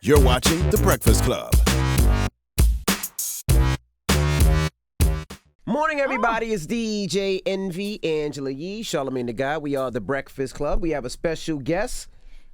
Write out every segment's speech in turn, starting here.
You're watching The Breakfast Club. Morning, everybody. It's DJ Envy, Angela Yee, Charlamagne the Guy. We are The Breakfast Club. We have a special guest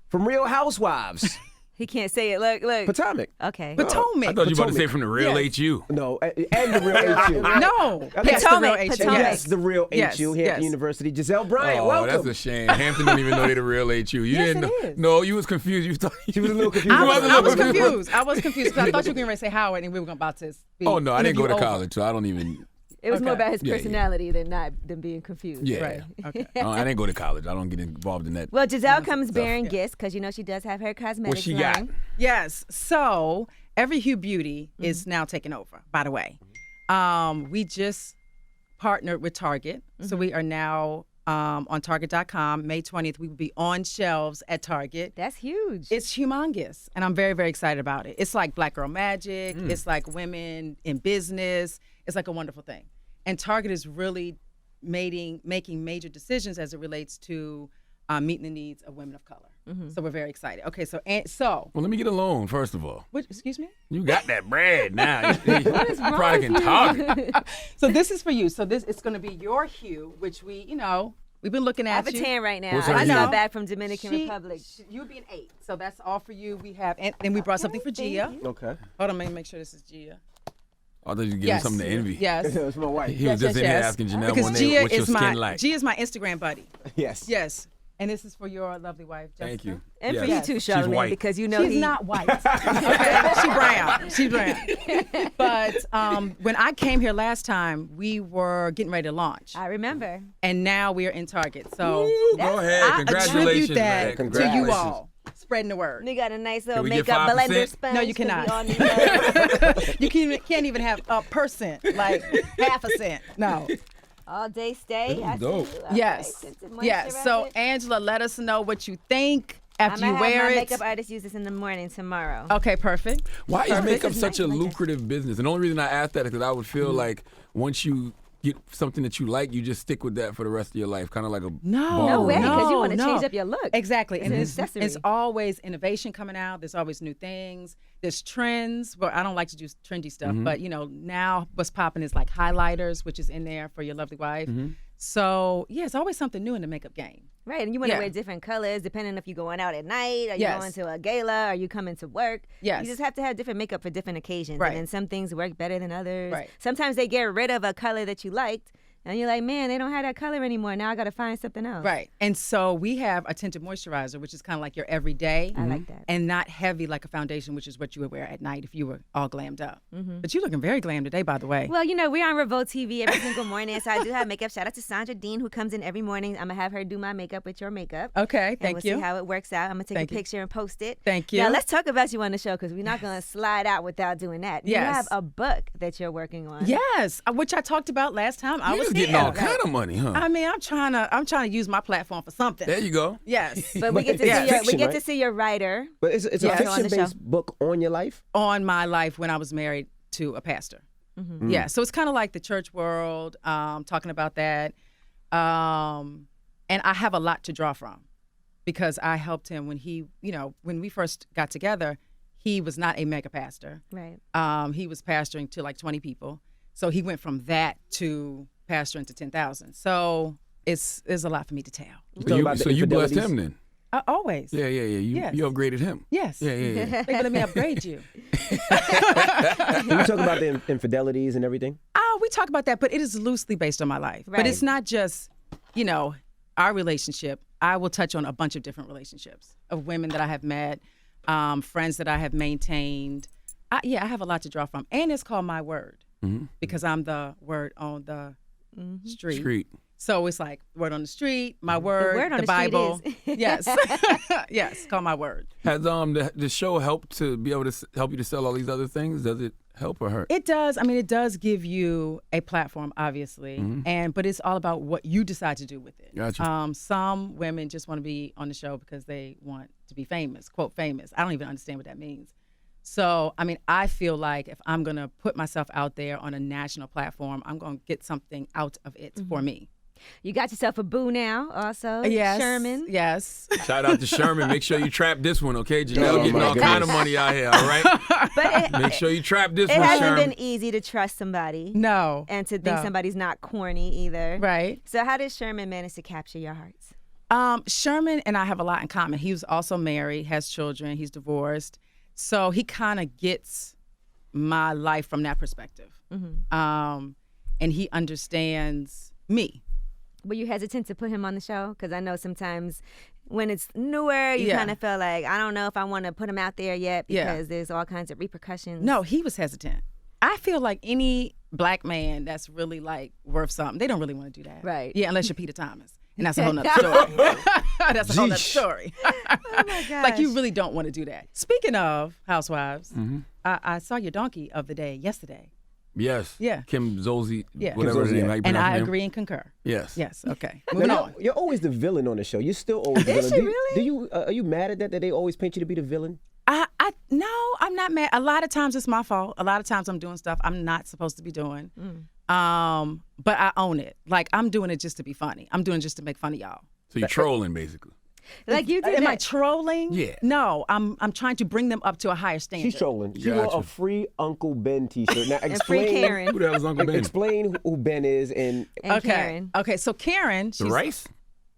from Real Housewives. He can't say it. Look. Potomac. Okay. Potomac. I thought you were about to say from the real HU. No, and the real HU. No. Potomac. Yes, the real HU here at the university. Gizelle Bryant, welcome. That's a shame. Hampton didn't even know they the real HU. You didn't know. Is. No, you was confused. You thought She was a little confused. I was confused. I was confused because I thought you were going to say Howard and we were about to speak. Oh, no, I didn't go to college, so I don't even. It was more about his Yeah, personality than being confused. Yeah. Right. Okay. No, I didn't go to college. I don't get involved in that. Well, Gizelle comes bearing gifts because you know she does have her cosmetics What she line. got? Yes. So Every Hue Beauty is now taking over, by the way. We just partnered with Target. So we are now on Target.com. May 20th, we will be on shelves at Target. That's huge. It's humongous, and I'm very, very excited about it. It's like Black Girl Magic. It's like women in business. It's like a wonderful thing. And Target is really making major decisions as it relates to meeting the needs of women of color. So we're very excited. Okay, so Well, let me get a loan, first of all. what, excuse me? You got that bread now. What is wrong Probably with can talk. So this is for you. So this it's going to be your hue, which we've been looking I at have a you. tan right now. What's I her just hue? got back from Dominican Republic. You'll be an 8. So that's all for you. We have, and then we brought something for Gia. Okay. Hold on, let me make sure this is Gia. I thought you gave him something to envy. Yes. It's my wife. He was just in here asking Janelle Because one Gia day, what's your is skin like? Gia's my Instagram buddy. Yes. Yes. And this is for your lovely wife, Jessica. Thank you. And for Yes. you too, She's Charlamagne, white. because you know She's not white. Okay, she's brown. But when I came here last time, we were getting ready to launch, I remember. and now we are in Target. So Woo, go ahead. I Congratulations, attribute that man. to you all spreading the word. They got a nice little we get makeup 5%? blender sponge. No, you to be cannot. on the, You can't even have a percent, like half a cent. No. all day stay. This is I see dope. you. Okay, Yes. tinted Yes. So moisturizer. Angela, let us know what you think I'm after gonna you have wear my it. makeup artist use this in the morning tomorrow. Okay, perfect. Why is makeup This is such a nice like that. lucrative business? And the only reason I ask that is because I would feel like once you get something that you like, you just stick with that for the rest of your life, kind of like a No, No way, because you want to no. change up your look. Exactly. It's And an it's accessory. always innovation coming out. There's always new things. There's trends. Well, I don't like to do trendy stuff, but now what's popping is like highlighters, which is in there for your lovely wife. So yeah, it's always something new in the makeup game. Right, and you want to Yeah. wear different colors depending if you're going out at night, are you Yes. going to a gala, are you coming to work? Yes. You just have to have different makeup for different occasions. Right. And then some things work better than others. Right. Sometimes they get rid of a color that you liked, and you're like, man, they don't have that color anymore. Now I got to find something else. Right. And so we have a tinted moisturizer, which is kind of like your everyday. I like that. And not heavy like a foundation, which is what you would wear at night if you were all glammed up. But you're looking very glam today, by the way. Well, you know, we're on Revolt TV every single morning, so I do have makeup. Shout out to Sandra Dean, who comes in every morning. I'm going to have her do my makeup with your makeup. Okay, And thank we'll you. see how it works out. I'm going to take Thank a you. picture and post it. Thank you. Now, let's talk about you on the show because we're not going to slide out without doing that. You Yes. have a book that you're working on. Yes, which I talked about last time. I You was just getting here. all kind of money, huh? I mean, I'm trying to use my platform for something. There you go. Yes. But we get to it's see your, we fiction, get right? to see your writer. But it's Yeah. a On the fiction-based book on your life? On my life when I was married to a pastor. Yeah, so it's kind of like the church world, talking about that. And I have a lot to draw from because I helped him when when we first got together, he was not a mega pastor. Right. He was pastoring to like 20 people. So he went from that to pastoring to 10,000. So there's a lot for me to tell. talking about the So you blessed infidelities? him then? Always. Yeah. Yes. You upgraded him. Yes. Yeah. They let me upgrade you. Can you talk about the infidelities and everything? Oh, we talk about that, but it is loosely based on my life. Right. But it's not just, our relationship. I will touch on a bunch of different relationships of women that I have met, friends that I have maintained. I have a lot to draw from. And it's called My Word because I'm the word on the street. So it's like word on the street, my word, word on the the street Bible. is. Yes. Yes, call my word. Has the show helped to be able to help you to sell all these other things? Does it help or hurt? It does. I mean, it does give you a platform, obviously, but it's all about what you decide to do with it. Gotcha. Some women just want to be on the show because they want to be famous, quote, famous. I don't even understand what that means. So, I mean, I feel like if I'm going to put myself out there on a national platform, I'm going to get something out of it for me. You got yourself a boo now, also. Yes. Sherman. Yes. Shout out to Sherman. Make sure you trap this one, okay? Janelle Oh, getting my all kind of money out here, all right? But Make sure you trap this it one, hasn't Sherman. been easy to trust somebody No. and to think No. somebody's not corny either. Right. So how did Sherman manage to capture your hearts? Sherman and I have a lot in common. He was also married, has children, he's divorced. So he kind of gets my life from that perspective. And he understands me. Were you hesitant to put him on the show? Because I know sometimes when it's newer, you Yeah. kind of feel like, I don't know if I want to put him out there yet because Yeah. there's all kinds of repercussions. No, he was hesitant. I feel like any black man that's really like worth something, they don't really want to do that. Right. Yeah, unless you're Peter Thomas. And that's a whole nother story. That's a whole nother Yeesh. story. Oh my gosh. Like you really don't want to do that. Speaking of housewives, I saw your donkey of the day yesterday. Yes. Yeah. Kim Zolzi, Yeah. whatever Kim her name. Zolzi, how you And pronounce I her name? agree and concur. Yes. Yes. Okay. Now, Moving on. you're always the villain on the show. You're still always the Is villain. she really? Do you are you mad at that they always paint you to be the villain? No, I'm not mad. A lot of times it's my fault. A lot of times I'm doing stuff I'm not supposed to be doing. But I own it. Like I'm doing it just to be funny. I'm doing it just to make fun of y'all. So you're trolling, basically. Like you did Am I that. trolling? Yeah. No, I'm trying to bring them up to a higher standard. She's trolling. She wore Gotcha. a free Uncle Ben T-shirt. Now And free explain. Karen. Who the hell is Uncle Ben? Explain who Ben is and And Okay. Karen. Okay. So Karen, The she's rice?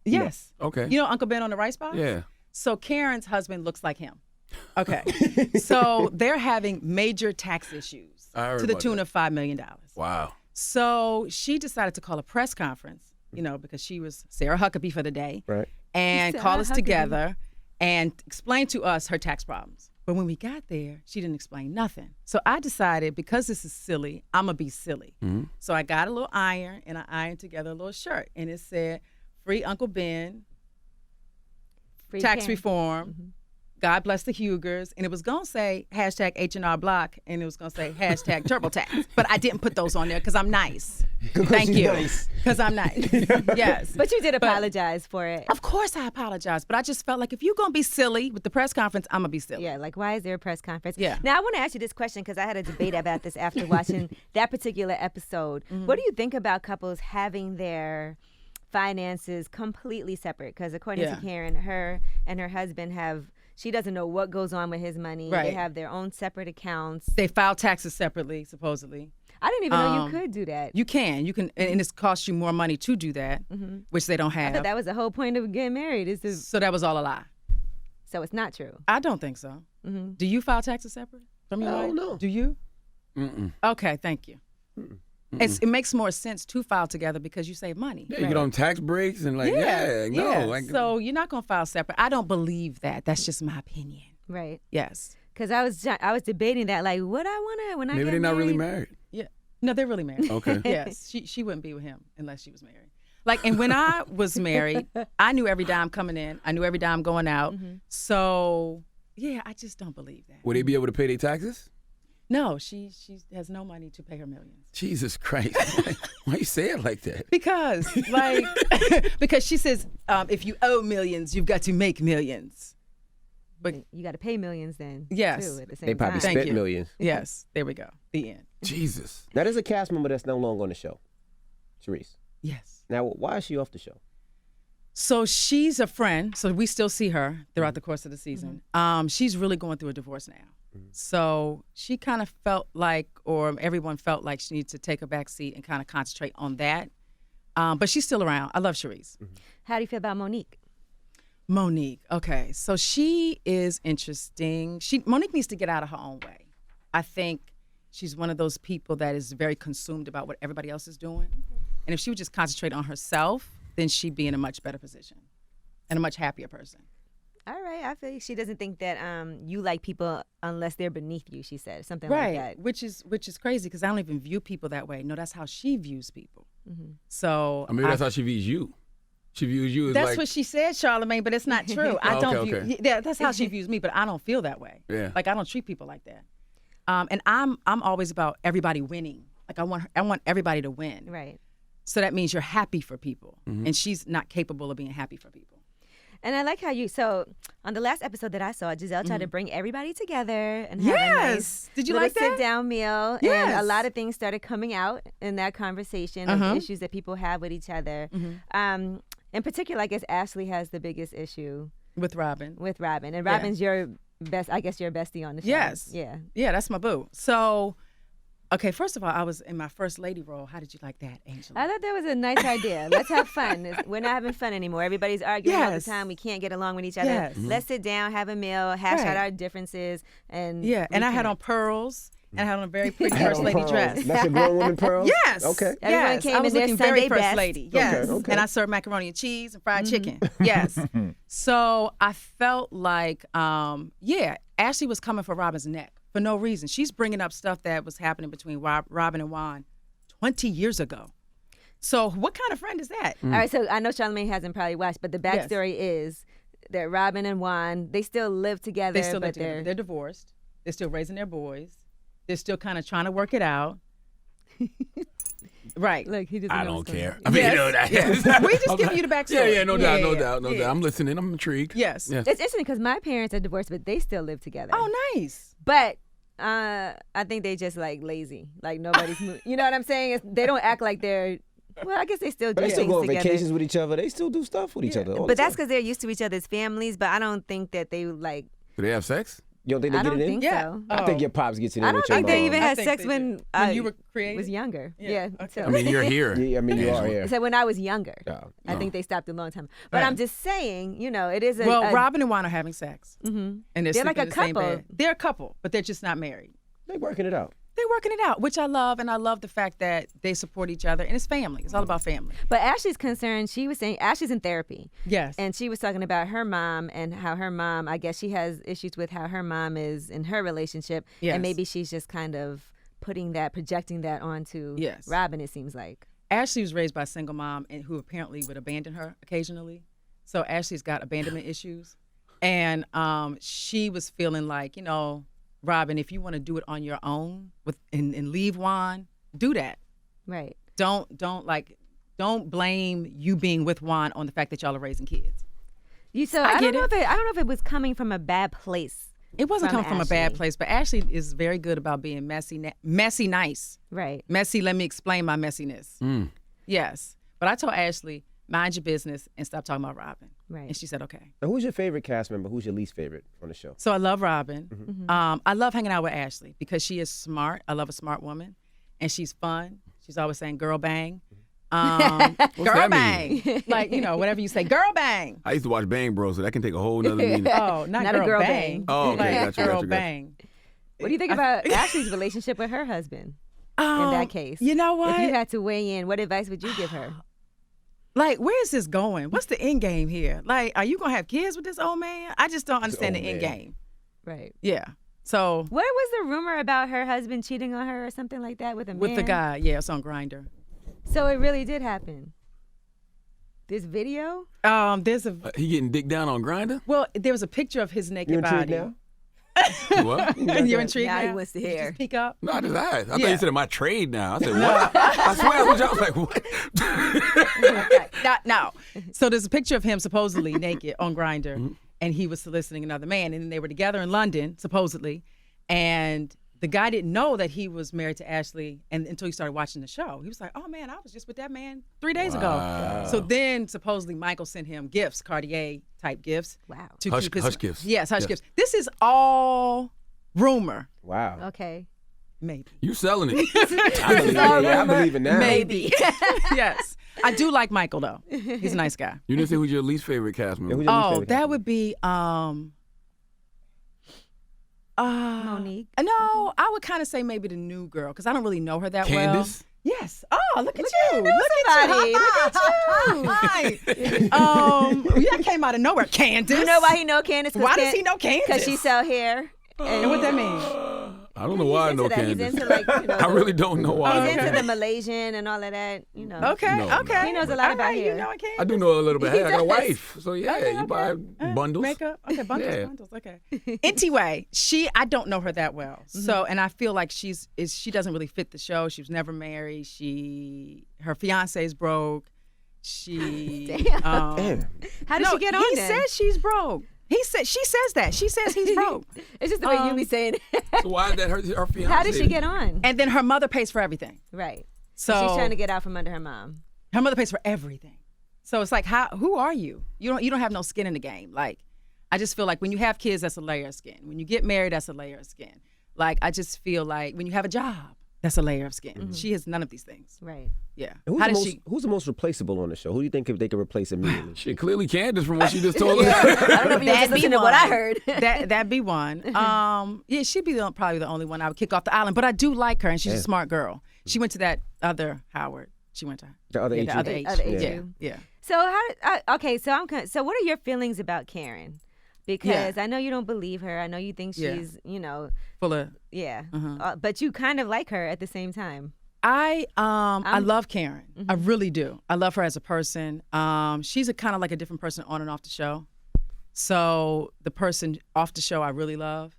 yes. Okay. You know Uncle Ben on the rice box? Yeah. So Karen's husband looks like him. Okay. So they're having major tax issues I heard to the about tune that. of $5 million. Wow. So she decided to call a press conference, because she was Sarah Huckabee for the day. right. And Sarah call us Huckabee. together and explain to us her tax problems. But when we got there, she didn't explain nothing. So I decided, because this is silly, I'm going to be silly. So I got a little iron and I ironed together a little shirt. And it said, Free Uncle Ben, Free tax Karen. reform, God bless the Hugers. And it was going to say hashtag H&R Block, and it was going to say hashtag TurboTax. But I didn't put those on there because I'm nice. Thank she's you. nice. Because I'm nice. Yes. But you did apologize for it. Of course I apologize, but I just felt like if you're going to be silly with the press conference, I'm going to be silly. Yeah, like why is there a press conference? Yeah. Now I want to ask you this question because I had a debate about this after watching that particular episode. What do you think about couples having their finances completely separate? Because according Yeah. to Karen, her and her husband she doesn't know what goes on with his money. They Right. have their own separate accounts. They file taxes separately, supposedly. I didn't even know you could do that. You can, and it's cost you more money to do that, which they don't I have. thought that was the whole point of getting married. Is to, So that was all a lie. so it's not true. I don't think so. Do you file taxes separate from your I wife? don't know. Do you? Okay, thank you. It makes more sense to file together because you save money. Yeah, you get on tax breaks and like, So you're not gonna file separate. I don't believe that. That's just my opinion. Right. Yes. Because I was debating that, like, what I want to when I maybe get they're not really married. married. Yeah. No, they're really married. Okay. Yes. She wouldn't be with him unless she was married. Like, and when I was married, I knew every dime coming in. I knew every dime going out. So yeah, I just don't believe that. Would they be able to pay their taxes? No, she has no money to pay her millions. Jesus Christ. Why you say it like that? Because, like, because she says, if you owe millions, you've got to make millions. But You got to pay millions then. Yes. Too, at the same They probably time. Thank spent you. millions. yes, there we go. The end. Jesus. Now there's a cast member that's no longer on the show. Sharice. Yes. Now why is she off the show? So she's a friend. So we still see her throughout the course of the season. She's really going through a divorce now. So she kind of felt like, or everyone felt like she needs to take a back seat and kind of concentrate on that. But she's still around. I love Sharice. How do you feel about Monique? Monique. Okay. So she is interesting. Monique needs to get out of her own way. I think she's one of those people that is very consumed about what everybody else is doing. And if she would just concentrate on herself, then she'd be in a much better position and a much happier person. All right, I feel like she doesn't think that you like people unless they're beneath you. She said something Right. like that. Which is crazy because I don't even view people that way. No, that's how she views people. So I mean, that's how she views you. She views you as that's like, what she said, Charlamagne, but it's not true. I Oh, don't okay, view. okay. Yeah, that's how she views me, but I don't feel that way. Yeah. Like I don't treat people like that. And I'm always about everybody winning. Like I want everybody to win. Right. So that means you're happy for people, and she's not capable of being happy for people. And I like how so on the last episode that I saw, Gizelle tried to bring everybody together and have a Yes. nice Did you little like that? sit-down meal. Yes. And a lot of things started coming out in that conversation of issues that people have with each other. In particular, I guess Ashley has the biggest issue With Robin. And Robin's your best, I guess your bestie on the show. Yes. Yeah. Yeah, that's my boo. So, okay, first of all, I was in my first lady role. How did you like that, Angela? I thought that was a nice idea. Let's have fun. We're not having fun anymore. Everybody's arguing all the Yes. time. We can't get along with each other. Yes. Let's sit down, have a meal, hash out Right. our differences, and Yeah, and I had reconnect. on pearls, and I had on a very pretty Had first on lady pearls. dress. That's a grown woman pearl? Yes. Okay. Everyone Yes. came I was in their looking Sunday very first best. lady. Yes. Okay. And I served macaroni and cheese and fried chicken. Yes. So I felt like, Ashley was coming for Robin's neck for no reason. She's bringing up stuff that was happening between Robin and Juan 20 years ago. So what kind of friend is that? All right, so I know Charlamagne hasn't probably watched, but the Yes. backstory is that Robin and Juan, they still live together, They still but live together. They're divorced. They're still raising their boys. They're still kind of trying to work it out. Right. Look, he doesn't I know don't what's going care. on. I mean, Yes. you know that. We just give you the backstory. Yeah, no doubt, no doubt. yeah. I'm listening. I'm intrigued. Yes. Yeah. It's interesting because my parents are divorced, but they still live together. Oh, nice. But I think they just like lazy. Like nobody's you know what I'm saying? They don't act like they're. Well, I guess they still do But they still things go on together. vacations with each other. They still do stuff with each other. all But the that's time. because they're used to each other's families. But I don't think that they like. Do they have sex? You don't think they I get don't it in? think Yeah. so. I think your pops gets it in I don't with your think they mom. even I had think sex they when do. I When you were created? was younger. Yeah, Yeah. okay. so- I mean, you're here. Yeah, I mean, you are here. So when I was younger, Oh. I think they stopped a long time. But Right. I'm just saying, it is a. Well, Robin and Juan are having sex. Mhm. And they're They're like sleeping a in the same couple. bed. They're a couple, but they're just not married. They working it out. They're working it out, which I love, and I love the fact that they support each other, and it's family. It's all about family. But Ashley's concerned. She was saying Ashley's in therapy. Yes. And she was talking about her mom and how her mom, I guess she has issues with how her mom is in her relationship. Yes. And maybe she's just kind of projecting that onto Yes. Robin, it seems like. Ashley was raised by a single mom and who apparently would abandon her occasionally. So Ashley's got abandonment issues. And she was feeling like, Robin, if you want to do it on your own and leave Juan, do that. Right. Don't blame you being with Juan on the fact that y'all are raising kids. I get don't know it. I don't know if it was coming from a bad place. It wasn't From coming from a bad Ashley. place, but Ashley is very good about being messy nice. Right. Messy, let me explain my messiness. Yes. But I told Ashley, mind your business and stop talking about Robin. Right. And she said, okay. Now, who's your favorite cast member? Who's your least favorite on the show? So I love Robin. Mm-hmm. I love hanging out with Ashley because she is smart. I love a smart woman. And she's fun. She's always saying girl bang. Girl that bang. Like, whatever you say, girl bang. I used to watch Bang Bros, so that can take a whole nother meaning. Oh, not Not a girl, girl bang. bang. Oh, okay, Like, gotcha, girl gotcha. bang. What do you think about Ashley's relationship with her husband in that case? You know what? If you had to weigh in, what advice would you give her? Like, where is this going? What's the end game here? Like, are you going to have kids with this old man? I just don't understand the old end man. game. Right. Yeah. So, What was the rumor about her husband cheating on her or something like that with a man? with the guy, yeah, it's on Grindr. So it really did happen. This video? There's a, He getting dick down on Grindr? well, there was a picture of his naked You intrigued body. now? What? You're intrigued Now now? he wants to Did you hear. just peek up? No, I just asked. I thought Yeah. you said my trade now. I said, what? I swear I was like, what? No. So there's a picture of him supposedly naked on Grindr, and he was soliciting another man, and then they were together in London supposedly, and the guy didn't know that he was married to Ashley until he started watching the show. He was like, "Oh man, I was just with that man 3 days ago." So then supposedly Michael sent him gifts, Cartier type gifts. Wow. To Hush- keep his, hush gifts. Yes, hush Yes. gifts. This is all rumor, Wow. Okay. maybe. You selling it. I believe it. Yeah, I believe it now. Maybe. Yes. I do like Michael though. He's a nice guy. You didn't say who's your least favorite cast Yeah, member. who's your least Oh, favorite that cast would be Monique. No, I would kind of say maybe the new girl because I don't really know her that Candace? well. Yes. Oh, look at you. know somebody. Look at you. That came out of nowhere. Candace. You know why he know Candace? Why does he know Candace? Because she sell hair. And what that mean? I don't know why I He's know into that. Candace. He's into like, I really don't know why. I He's know into the Candace. Malaysian and all of that, Okay, No, okay. He knows a lot about All right, hair. You know what Candace? I do know a little bit. Hey, I got a does. wife. So yeah, Okay, you buy bundles. Makeup. Okay, bundles, Yeah. bundles. Okay. Anyway, I don't know her that well. So, and I feel like she doesn't really fit the show. She was never married. Her fiance is broke. She. Damn. How did she get on He then? says she's broke. She says that. She says he's broke. It's just the way you be saying it. So why is that her fiance? How did she get on? And then her mother pays for everything. Right. So She's trying to get out from under her mom. her mother pays for everything. So it's like, who are you? You don't have no skin in the game. Like, I just feel like when you have kids, that's a layer of skin. When you get married, that's a layer of skin. Like, I just feel like when you have a job, that's a layer of skin. Mm-hmm. She has none of these things. Right. Yeah. Who's the most replaceable on the show? Who do you think they could replace immediately? She clearly Candace from what she just told us. I don't know if you just listened to what I heard. That'd be one. Yeah, she'd be probably the only one I would kick off the island. But I do like her, and she's a smart girl. She went to that other Howard. She went to The other HU? the other H. Other Yeah. HU. Yeah. So so what are your feelings about Karen? Because I know you don't believe her. I know you think she's, Full of. but you kind of like her at the same time. I love Karen. I really do. I love her as a person. She's a kind of like a different person on and off the show. So the person off the show I really love.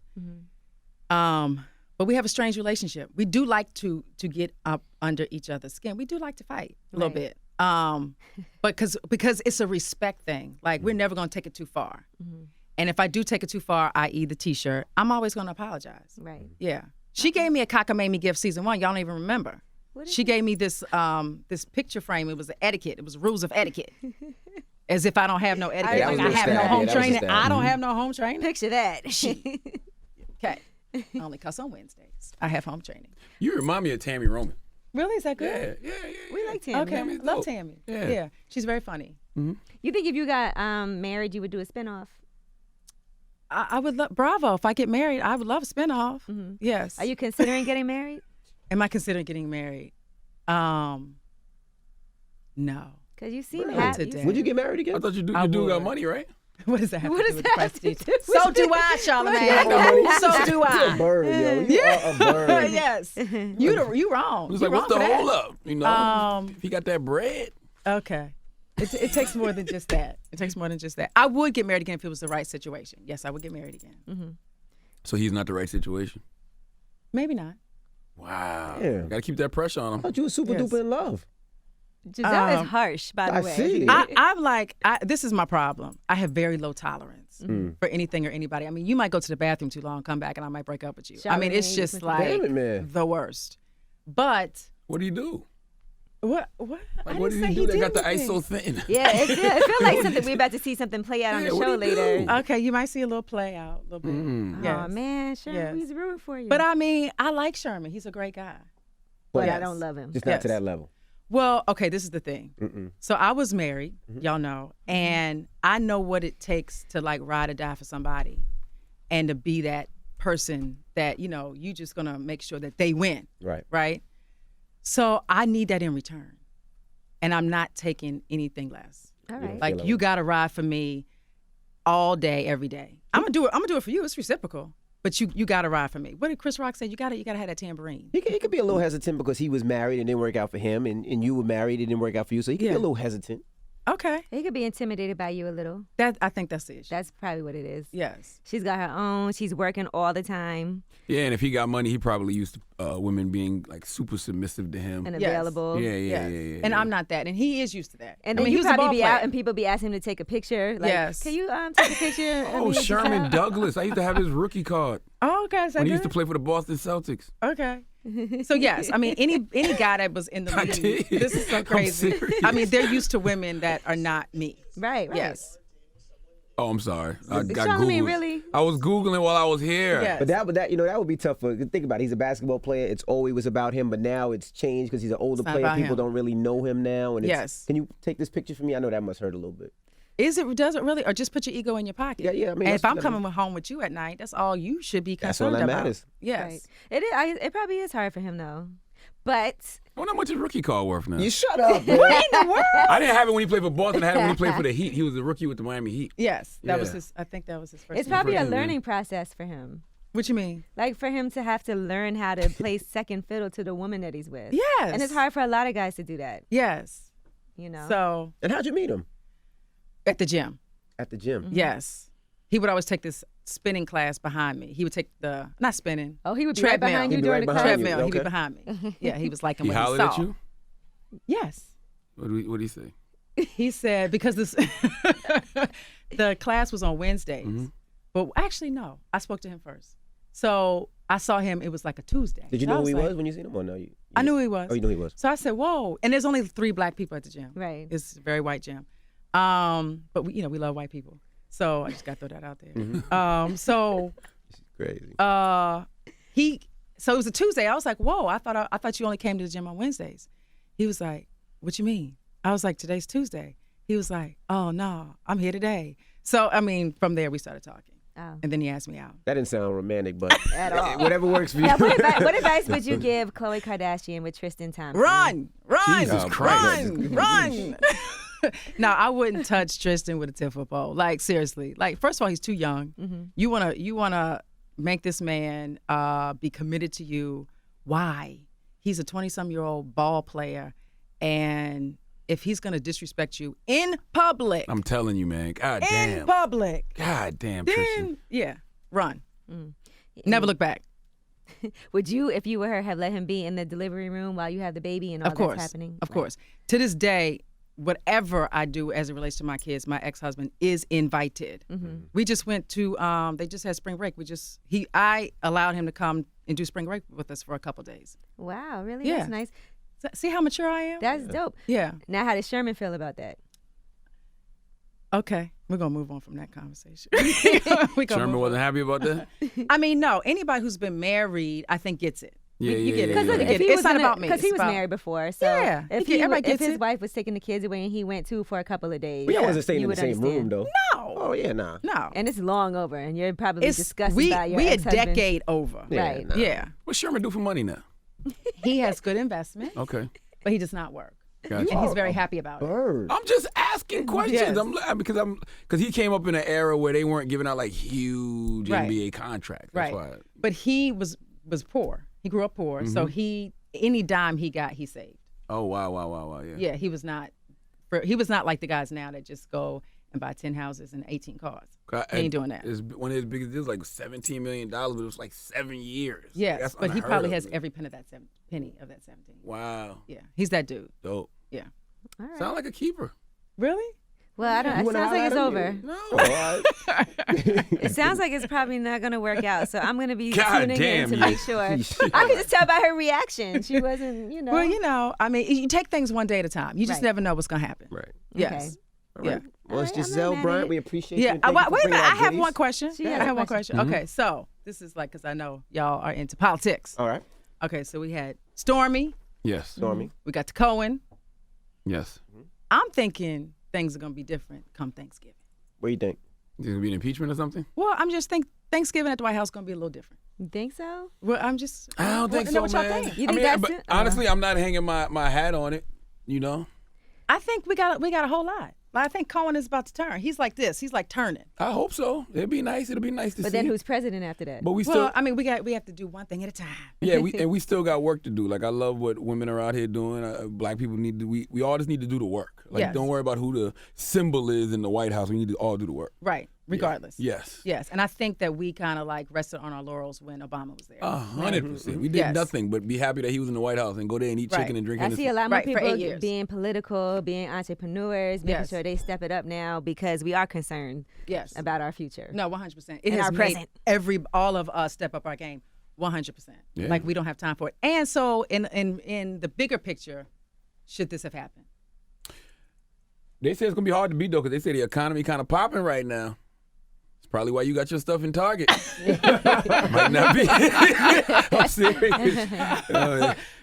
But we have a strange relationship. We do like to get up under each other's skin. We do like to fight a little bit. But because it's a respect thing. Like, we're never going to take it too far. And if I do take it too far, i.e. the T-shirt, I'm always going to apologize. Right. Yeah. She gave me a cockamamie gift season 1. Y'all don't even remember. She gave me this this picture frame. It was etiquette. It was rules of etiquette. As if I don't have no etiquette. That was Like, I just have that. no Yeah, home that was training. just that. I don't have no home training. Picture that. Okay. I only cuss on Wednesdays. I have home training. You remind me of Tammy Roman. Really? Is that good? Yeah. We like Tammy. Okay. Tammy's Love dope. Tammy. Yeah. Yeah. She's very funny. You think if you got married, you would do a spinoff? I would love, bravo. If I get married, I would love a spinoff. Yes. Are you considering getting married? Am I considering getting married? No. Because you seem Really? happy. Today. Would you get married again? I thought you do I got would. money, right? What does that have What to does do with that the have to prestige? do with So do I, Charlamagne. So do You're a I. bird, yo. You are a bird. Yes. You wrong. It was You like, what's wrong the for that. hold up? You know, if he got that bread. Okay. It takes more than just that. It takes more than just that. I would get married again if it was the right situation. Yes, I would get married again. So he's not the right situation. Maybe not. Wow. Yeah. Got to keep that pressure on I him. thought you were super Yes. duper in love. Giselle is harsh, by the I way. see. I'm like, this is my problem. I have very low tolerance for anything or anybody. I mean, you might go to the bathroom too long, come back, and I might break up with you. I mean, it's Charlamagne, just like Damn it, man. the worst. But What do you do? what? Like, what did he do that got the ice so thin? Yeah, it feels like something we're about to see something play out on Yeah, the what'd show he do? later. Okay, you might see a little play out, a little bit. Yes. Oh man, Sherman, Yes. he's rooting for you. But I mean, I like Sherman. He's a great guy. but yes. I don't love him. Just not to Yes. that level. Well, okay, this is the thing. So I was married, y'all know, and I know what it takes to like ride or die for somebody and to be that person that, you just gonna make sure that they win. Right. Right? So I need that in return. And I'm not taking anything less. All right. Like, you gotta ride for me all day, every day. I'm gonna do it for you. It's reciprocal. But you gotta ride for me. What did Chris Rock say? You gotta have that tambourine. He could be a little hesitant because he was married and didn't work out for him, and you were married, it didn't work out for you. So he could be a little hesitant. Okay. He could be intimidated by you a little. I think that's the issue. That's probably what it is. Yes. She's got her own. She's working all the time Yeah, and if he got money, he probably used to women being like super submissive to him. and Yes. available. Yeah. And I'm not that, and he is used to that. And I then mean, you he was a ball probably be player. out and people be asking him to take a picture. Like, Yes. can you take a picture? of Oh, me and Sherman Giselle? Douglas. I used to have his rookie card Oh, okay. Is that when he used to good? play for the Boston Celtics. Okay. So yes, I mean any guy that was in the I league. did. This is so I'm crazy. serious. I mean, they're used to women that are not me. Right. Yes. Oh, I'm sorry. I got Charlamagne, Googled. really? I was Googling while I was here. Yes. But that would be tough for. Think about it. He's a basketball player. It's always was about him, but now it's changed because he's an older It's not player. about People him. don't really know him now. And Yes. Can you take this picture for me? I know that must hurt a little bit. Does it really, or just put your ego in your pocket? Yeah, I mean, and that's if I'm what- coming home with you at night, that's all you should be That's all concerned that about. matters. Yes. Right. It probably is hard for him though. But I wonder how much his rookie card worth now. You shut up, man. I didn't have it when he played for Boston. I had it when he played for the Heat. He was a rookie with the Miami Heat. Yes. That was Yeah. his. I think that was his first. it's name. probably a first, yeah. learning process for him. What you mean? Like for him to have to learn how to play second fiddle to the woman that he's with. Yes. And it's hard for a lot of guys to do that, Yes. you know. So And how'd you meet him? at the gym. At the gym. Yes. He would always take this spinning class behind me. He would take the not spinning. Oh, he would be right treadmill. behind you He'd be during right the behind class. you. Treadmill. He'd be Okay. behind me. Yeah, he was liking He what he hollered saw. at you? Yes. What did he say? He said, because this the class was on Wednesdays. But actually, no. I spoke to him first. So I saw him, it was like a Tuesday. Did you So know I who he like- was when you seen him or no? I knew who he was. Oh, you knew he was. So I said, whoa. And there's only 3 black people at the gym. Right. It's a very white gym. But we love white people. So I just got to throw that out there. So Crazy. So it was a Tuesday. I was like, whoa, I thought you only came to the gym on Wednesdays. He was like, what you mean? I was like, today's Tuesday. He was like, oh no, I'm here today. So I mean, from there we started talking. Oh. And then he asked me out. That didn't sound romantic, but At all. whatever works for you. Now, what advice would you give Khloe Kardashian with Tristan Thompson? Run! Jesus Christ. Run! No, I wouldn't touch Tristan with a 10-foot pole. Like, seriously. Like, first of all, he's too young. You wanna make this man be committed to you. Why? He's a 20-some-year-old ball player, and if he's gonna disrespect you in public, I'm telling you, man. God in damn. public, God damn, Tristan. then run. Never look back. Would you, if you were her, have let him be in the delivery room while you have the baby and all Of course, that's happening? of course. To this day, whatever I do as it relates to my kids, my ex-husband is invited. We just went to, they just had spring break. I allowed him to come and do spring break with us for a couple days. Wow, really? Yeah. That's nice. See how mature I am? That's dope. Yeah. Now, how does Sherman feel about that? Okay, we're gonna move on from that conversation. Sherman wasn't happy about that? I mean, no. Anybody who's been married, I think gets it. Yeah, you get it. yeah, You yeah. get it. It's not about me. Because he It's was about- married before. So Yeah, if, everybody if gets his it. wife was taking the kids away and he went too for a couple of days, We wasn't staying you in the would same room, understand. though. No. Oh, yeah, nah. No. And it's long over, and you're probably It's disgusted we by your a ex-husband. decade over. Yeah, Right. nah. Yeah. What's Sherman do for money now? He has good investment, Okay. but he does not work. Gotcha. And he's very happy about it. Bird. I'm just asking questions. Yes. Because he came up in an era where they weren't giving out like huge Right. NBA contracts. That's Right. why. But he was poor. He grew up poor. So any dime he got, he saved. Oh wow. Yeah. Yeah, he was not like the guys now that just go and buy 10 houses and 18 cars. He ain't doing that. One of his biggest deals was like $17 million, but it was like 7 years. Yes, That's but he unheard probably of. has every penny of that 17. Wow. Yeah, he's that dude. Dope. Yeah. All right. Sound like a keeper. Really? Well, I don't. You It wanna sounds like it's holler at over. him? No. All right. It sounds like it's probably not going to work out. So I'm going to be God tuning in damn to you. make sure. I could just tell by her reaction. She wasn't, Well, I mean, you take things one day at a time. You just Right. never know what's going to happen. Right. Yes. All Yeah. right. Well, it's All right, I'm not Gizelle mad at Bryant. it. We appreciate you. Yeah. and thank you Wait for a minute. bringing I our have goodies. one question. She I has a have one question. question. Okay, so this is like, because I know y'all are into politics. All right. Okay, so we had Stormy. Yes. Stormy. We got to Cohen. Yes. I'm thinking things are going to be different come Thanksgiving. What do you think? Is it gonna be an impeachment or something? Well, I'm just think Thanksgiving at the White House is going to be a little different. You think so? Well, I'm just. I don't think know so, what y'all man. think. You I think mean, that's but it? honestly, I'm not hanging my hat on it. You know. I think we got a whole lot. Like, I think Cohen is about to turn. He's like this. He's like turning. I hope so. It'll be nice. It'll be nice to see. But then who's president after that? But we Well, still. I mean, we have to do one thing at a time. Yeah, we still got work to do. Like, I love what women are out here doing. Black people need to. We all just need to do the work. Like, Yes. don't worry about who the symbol is in the White House. We need to all do the work. Right. Regardless. Yes. Yes. And I think that we kind of like rested on our laurels when Obama was there. 100%. We did Yes. nothing but be happy that he was in the White House and go there and eat Right. chicken and drink I Hennessy. see a lot more Right, for 8 people years. being political, being entrepreneurs, making Yes. sure they step it up now because we are concerned Yes. about our future. No, 100%. It And has our made present. all of us step up our game, 100%. Yeah. Like, we don't have time for it. And so, in the bigger picture, should this have happened? They say it's gonna be hard to beat though, because they say the economy kind of popping right now. It's probably why you got your stuff in Target. Might not be. I'm serious.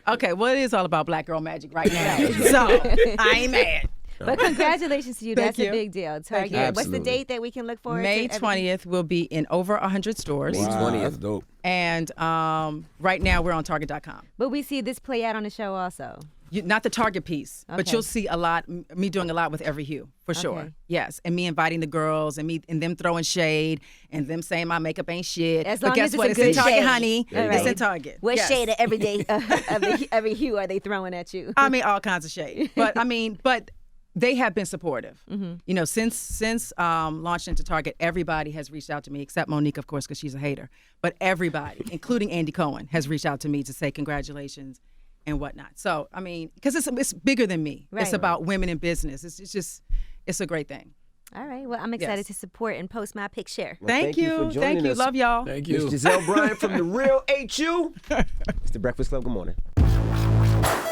Okay, well, it is all about black girl magic right now. So I ain't mad. But congratulations to you. Thank That's you. a big deal. Target. you. What's the Absolutely. date that we can look forward May to? 20th will be in over 100 stores. May Wow, 20th. that's dope. And right now we're on Target.com. But we see this play out on the show also. Not the Target piece, but Okay. you'll see a lot, me doing a lot with every hue, for sure. Okay. Yes, and me inviting the girls and them throwing shade and them saying my makeup ain't shit. As but long guess as it's what? a It's in good Target, shade. honey. All It's right. in Target. What Yes. shade of every day every hue are they throwing at you? I mean, all kinds of shade. But but they have been supportive. Mm-hmm. You know, since launched into Target, everybody has reached out to me, except Monique, of course, because she's a hater. But everybody, including Andy Cohen, has reached out to me to say congratulations. and whatnot. So, I mean, because it's bigger than me. Right. It's about women in business. It's a great thing. All right. Well, I'm excited Yes. to support and post my picture. Well, Thank you. for joining Thank you. us. Love y'all. Thank Miss you. Gizelle Bryant from The Real HU. It's The Breakfast Club. Good morning.